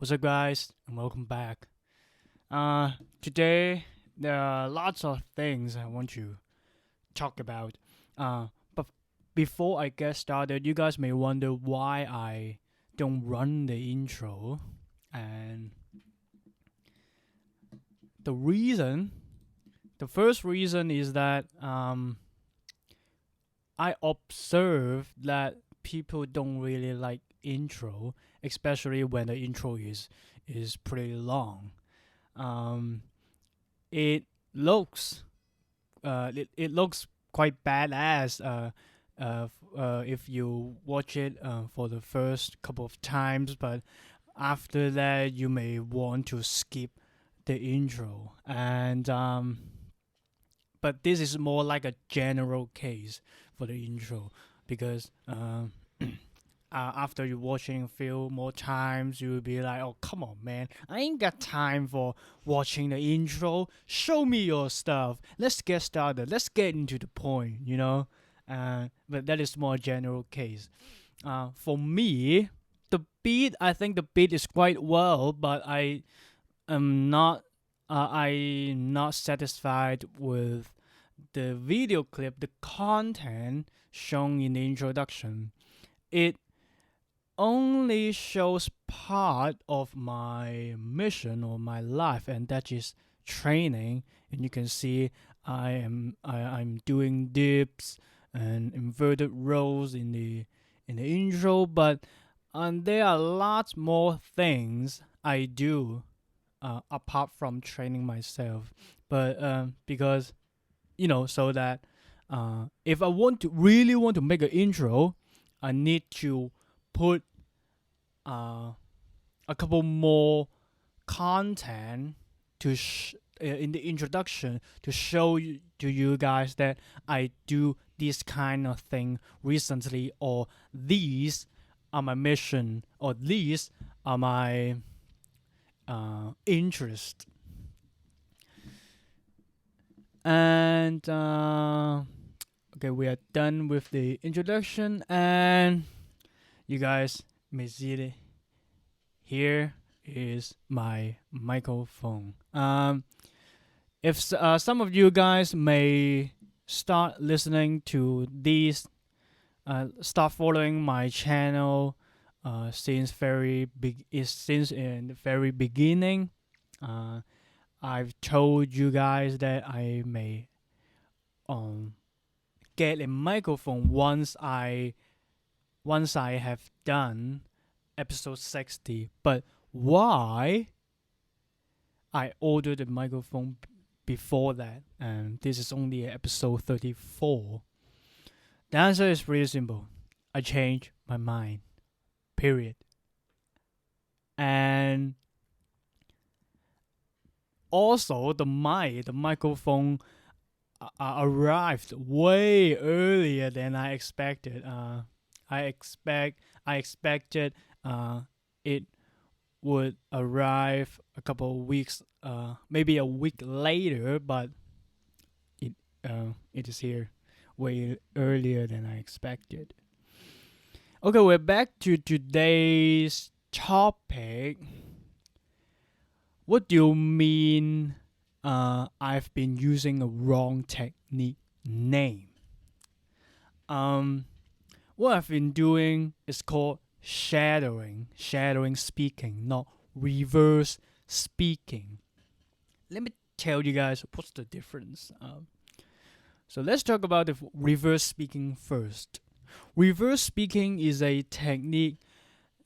What's up, guys, and welcome back. Today there are lots of things I want to talk about. But before I get started, you guys may wonder why I don't run the intro, and the reason, the first reason is that I observe that people don't really like intro, especially when the intro is pretty long. Um, it looks it looks quite badass if you watch it for the first couple of times, but after that you may want to skip the intro. And but this is more like a general case for the intro because after you watching a few more times, you'll be like, "Oh, come on, man! I ain't got time for watching the intro. Show me your stuff. Let's get started. Let's get into the point." But that is more general case. For me, the beat, I think the beat is quite well, but I am not. I'm not satisfied with the video clip, the content shown in the introduction. It only shows part of my mission or my life, and that is training. And you can see I'm doing dips and inverted rows in the intro, but there are lots more things I do apart from training myself. But because so that if I really want to make an intro, I need to put a couple more content in the introduction to show to you guys that I do this kind of thing recently, or these are my mission, or these are my interest. And okay, we are done with the introduction, and you guys may see it. Here is my microphone. If some of you guys may start listening to these, start following my channel since in the very beginning. I've told you guys that I may get a microphone once I have done episode 60. But why I ordered a microphone before that, and this is only episode 34? The answer is pretty simple. I changed my mind. Period. And also the microphone arrived way earlier than I expected. I expected it would arrive a couple of weeks, maybe a week later, but it is here way earlier than I expected. Okay, we're back to today's topic. What do you mean I've been using a wrong technique name? What I've been doing is called shadowing speaking, not reverse speaking. Let me tell you guys what's the difference. So let's talk about the reverse speaking first. Reverse speaking is a technique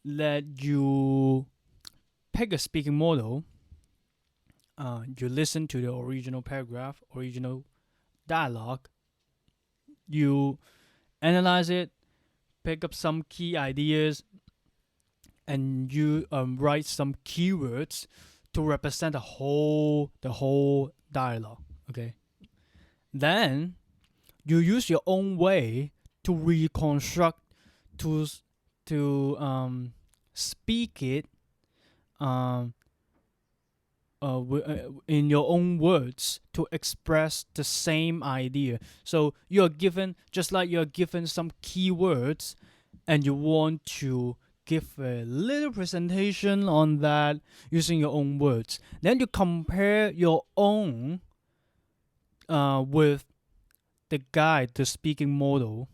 that you pick a speaking model, you listen to the original paragraph, original dialogue, you analyze it, pick up some key ideas, and you write some keywords to represent the whole dialogue. Okay, then you use your own way to reconstruct, to speak it in your own words, to express the same idea. So you're given, just like you're given some keywords, and you want to give a little presentation on that using your own words. Then you compare your own with the guide, the speaking model,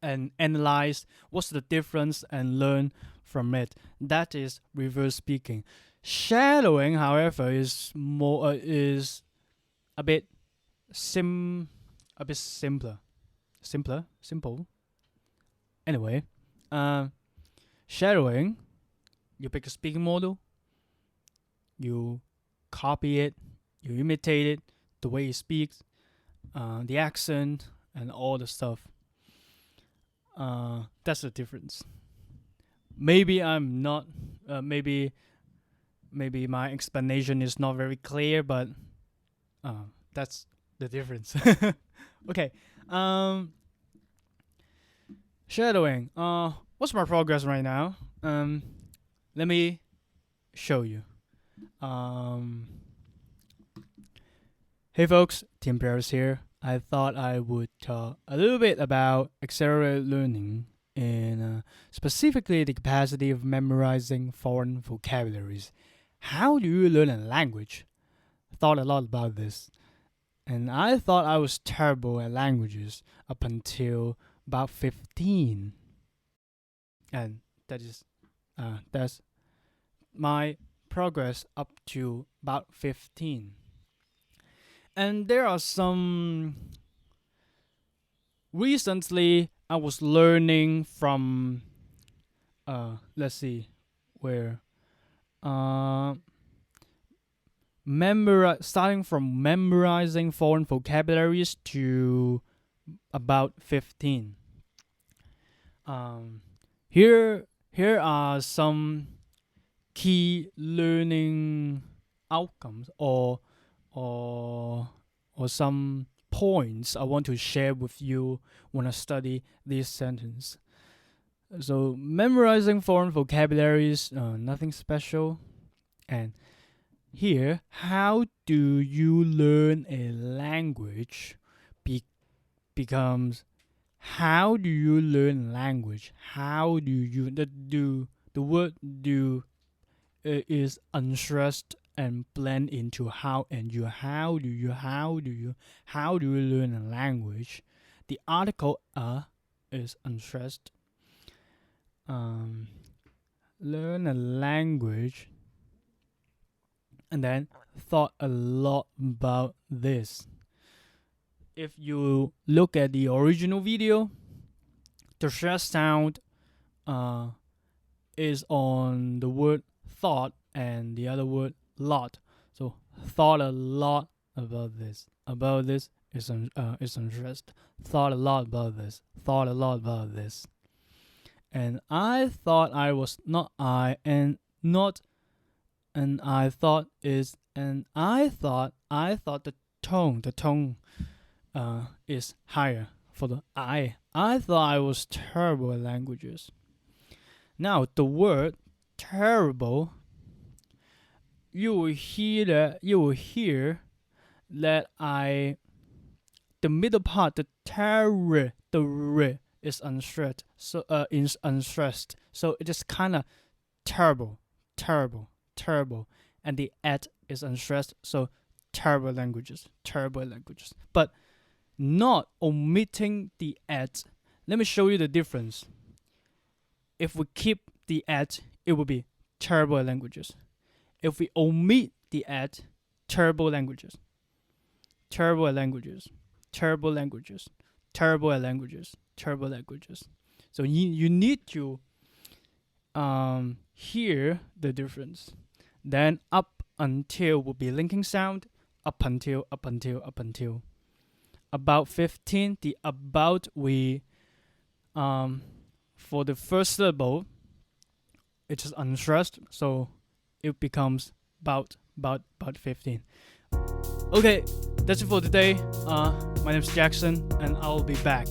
and analyze what's the difference and learn from it. That is reverse speaking. Shadowing, however, is a bit simpler. Simple. Anyway, shadowing, you pick a speaking model, you copy it, you imitate it, the way he speaks, the accent, and all the stuff. That's the difference. Maybe I'm not. Maybe my explanation is not very clear, but that's the difference. Okay. Shadowing. What's my progress right now? Let me show you. Hey folks, Tim Paris here. I thought I would talk a little bit about accelerated learning and specifically the capacity of memorizing foreign vocabularies. How do you learn a language? Thought a lot about this. And I thought I was terrible at languages up until about 15. And that's my progress up to about 15. And there are some. Recently, I was learning from. Let's see, where. Starting from memorizing foreign vocabularies to about 15. Here are some key learning outcomes or some points I want to share with you when I study this sentence. So memorizing foreign vocabularies, nothing special. And here, how do you learn a language becomes how do you learn language? How do you the word do is unstressed and blend into how do you learn a language? The article is unstressed. Learn a language, and then thought a lot about this. If you look at the original video, the stress sound is on the word thought and the other word lot. So thought a lot about this. About this is unstressed. Thought a lot about this. Thought a lot about this. And I thought I was not I and not and I thought is and I thought the tone is higher for the I. I thought I was terrible at languages. Now the word terrible, you will hear that the middle part, the r is unstressed. So unstressed. So it is kind of terrible, and the at is unstressed. So terrible languages. But not omitting the at. Let me show you the difference. If we keep the at, it will be terrible languages. If we omit the at, terrible languages. So you need to hear the difference. Then up until will be linking sound. Up until. About 15, the about we for the first syllable, it is unstressed, so it becomes about 15. Okay, that's it for today. My name is Jackson, and I'll be back.